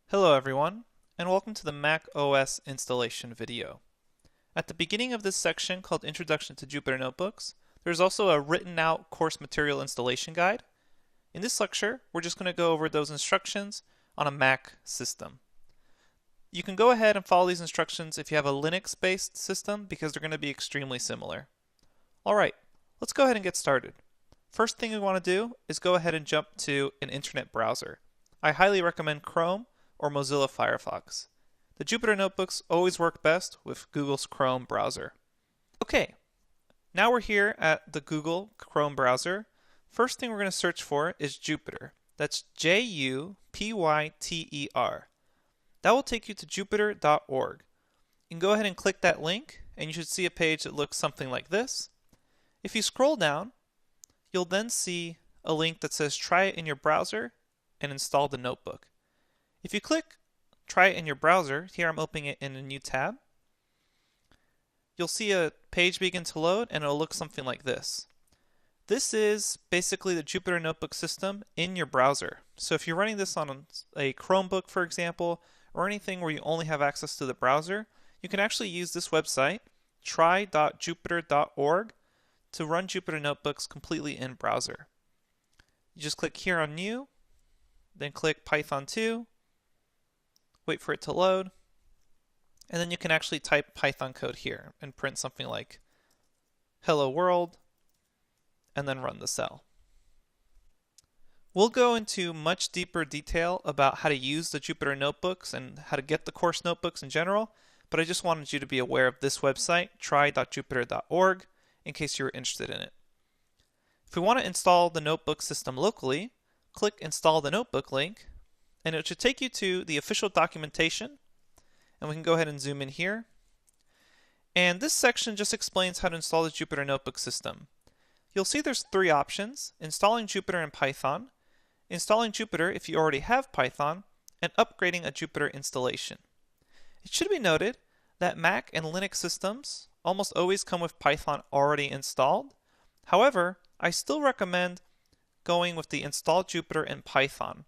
Hello everyone, and welcome to the Mac OS installation video. At the beginning of this section called Introduction to Jupyter Notebooks, there's also a written out course material installation guide. In this lecture, we're just going to go over those instructions on a Mac system. You can go ahead and follow these instructions if you have a Linux-based system because they're going to be extremely similar. Alright, let's go ahead and get started. First thing we want to do is go ahead and jump to an internet browser. I highly recommend Chrome or Mozilla Firefox. The Jupyter Notebooks always work best with Google's Chrome browser. Okay, now we're here at the Google Chrome browser. First thing we're going to search for is Jupyter. That's Jupyter. That will take you to jupyter.org. You can go ahead and click that link, and you should see a page that looks something like this. If you scroll down, you'll then see a link that says try it in your browser and install the notebook. If you click try it in your browser, here I'm opening it in a new tab, you'll see a page begin to load and it'll look something like this. This is basically the Jupyter Notebook system in your browser. So if you're running this on a Chromebook, for example, or anything where you only have access to the browser, you can actually use this website, try.jupyter.org, to run Jupyter Notebooks completely in browser. You just click here on New, then click Python 2, wait for it to load, and then you can actually type Python code here and print something like hello world, and then run the cell. We'll go into much deeper detail about how to use the Jupyter Notebooks and how to get the course notebooks in general, but I just wanted you to be aware of this website, try.jupyter.org, in case you were interested in it. If we want to install the notebook system locally, click Install the Notebook link, and it should take you to the official documentation, and we can go ahead and zoom in here. And this section just explains how to install the Jupyter Notebook system. You'll see there's three options: installing Jupyter in Python, installing Jupyter if you already have Python, and upgrading a Jupyter installation. It should be noted that Mac and Linux systems almost always come with Python already installed. However, I still recommend going with the Install Jupyter in Python,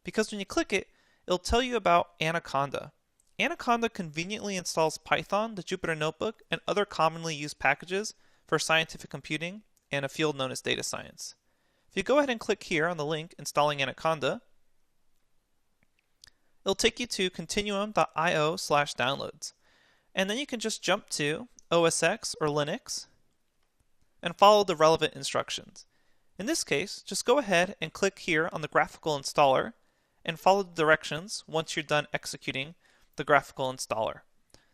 because when you click it, it'll tell you about Anaconda. Anaconda conveniently installs Python, the Jupyter Notebook, and other commonly used packages for scientific computing and a field known as data science. If you go ahead and click here on the link installing Anaconda, it'll take you to continuum.io/downloads. And then you can just jump to OSX or Linux and follow the relevant instructions. In this case, just go ahead and click here on the graphical installer and follow the directions once you're done executing the graphical installer.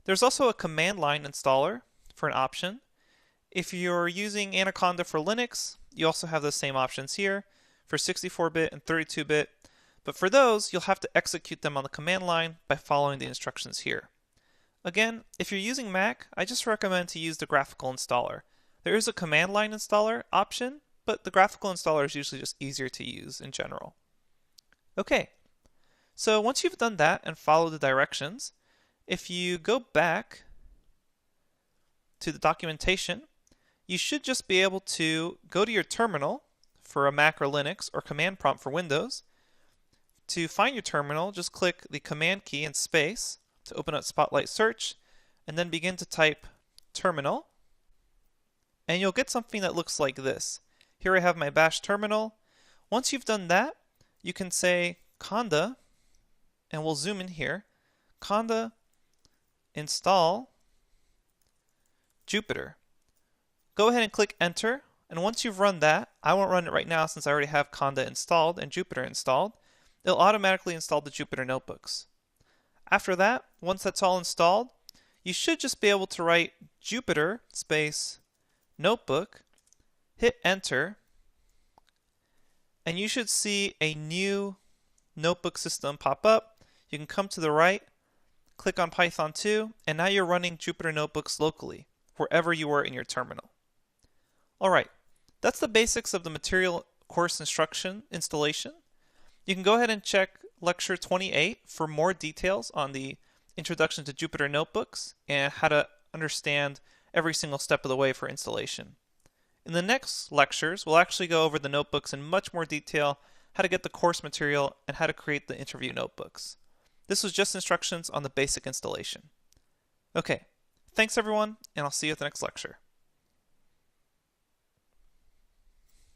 There's also a command line installer for an option. If you're using Anaconda for Linux, you also have the same options here for 64-bit and 32-bit, but for those, you'll have to execute them on the command line by following the instructions here. Again, if you're using Mac, I just recommend to use the graphical installer. There is a command line installer option, but the graphical installer is usually just easier to use in general. Okay, so once you've done that and followed the directions, if you go back to the documentation, you should just be able to go to your terminal for a Mac or Linux or command prompt for Windows. To find your terminal, just click the command key and space to open up Spotlight Search, and then begin to type terminal, and you'll get something that looks like this. Here I have my bash terminal. Once you've done that, you can say conda, and we'll zoom in here, conda install Jupyter. Go ahead and click enter, and once you've run that, I won't run it right now since I already have conda installed and Jupyter installed, it'll automatically install the Jupyter Notebooks. After that, once that's all installed, you should just be able to write Jupyter space notebook, hit enter, and you should see a new notebook system pop up. You can come to the right, click on Python 2, and now you're running Jupyter Notebooks locally, wherever you were in your terminal. Alright, that's the basics of the material course instruction installation. You can go ahead and check lecture 28 for more details on the introduction to Jupyter Notebooks and how to understand every single step of the way for installation. In the next lectures, we'll actually go over the notebooks in much more detail, how to get the course material, and how to create the interview notebooks. This was just instructions on the basic installation. Okay, thanks everyone, and I'll see you at the next lecture.